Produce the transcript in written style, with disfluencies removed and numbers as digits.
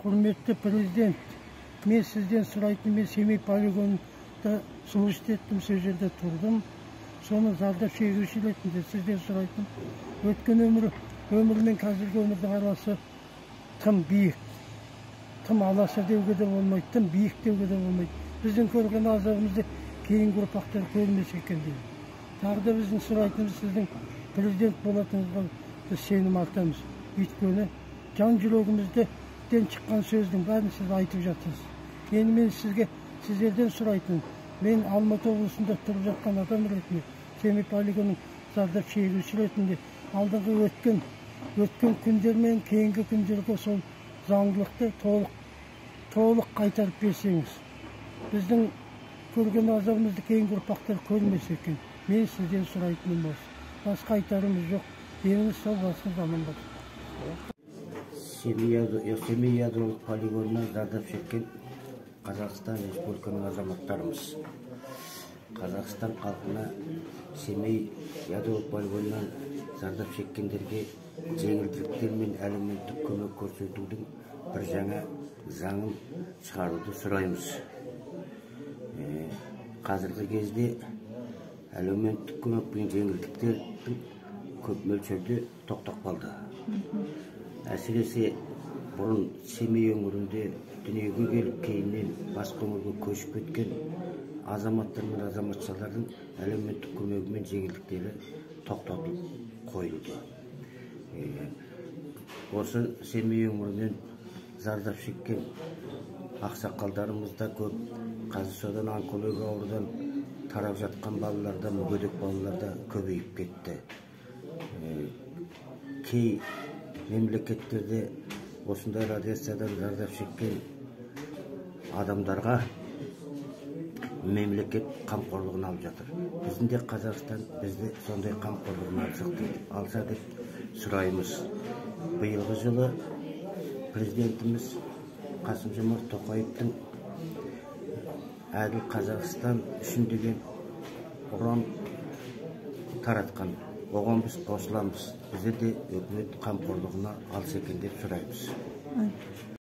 Құрметті президент, мен сізден сұрайтын, мен Семей полигонында жұмыс еттім, сол жерде тұрдым. Соны зардап шегуші ретінде сізден сұрайтын. Өткен өмір мен қазіргі өмірдің арасы тым биік. Тым аласа деуге де болмайды, тым биік деуге де болмайды. Біздің көрген азабымызды кейінгі ұрпақтар көрмесе екен дейді. Тағы да біздің сұрайтынымыз, сіздің президент болатыныңызға біз сенім артамыз. Өйткені жан жүрегімізден шыққан сөздің бәрін сіз айтып жатырсыз. Енді мен сіздерден сұрайтын, мен Алматы облысында тұрып жатқан адам ретінде, Семей полигонының зардап шегуші ретінде, алдыңғы өткен күндер мен кейінгі күндерге сол заңдылықты толық қайтарып берсеңіз, біздің көрген азабымызды кейінгі ұрпақтар көрмесе екен. Мен сізден сұрайтыным осы. Басқа айтарымыз жоқ. Деніңіз сау, басыңыз аман болсын. Семей ядролық полигонынан зардап шеккен Қазақстан Республикасының азаматтарымыз. Қазақстан халқына Семей ядролық полигонынан зардап шеккендерге жеңілдіктер мен әлеуметтік көмек көрсетудің бір жаңа заңын шығаруды сұраймыз. Қазіргі кезде әлеуметтік көмек пен жеңілдіктердің көп мөлшерде тоқтап қалды. Әсіресе бұрын Семей өңірінде дүниеге келіп кейіннен басқа өңірге көшіп кеткен азаматтар мен азаматшалардың әлеуметтік көмегі мен жеңілдіктері тоқтатылып қойылды. Осы Семей өңірінен зардап шеккен ақсақалдарымыз да көп. Қазір содан онкология аурудан тарап жатқан балаларда, мүгедек балаларда көбейіп кетті. Кей мемлекеттерде осындай радиациядан зардап шеккен адамдарға мемлекет қамқорлығын алып жатыр. Біздің де Қазақстан бізді сондай қамқорлығын алса деп сұраймыз. Биылғы жылы президентіміз Қасым-Жомарт Тоқаевтың әділ Қазақстан үшін деген ұран таратқан. Оған біз қосыламыз. Бізде де өкімет қамқорлығына алса екен деп сұраймыз.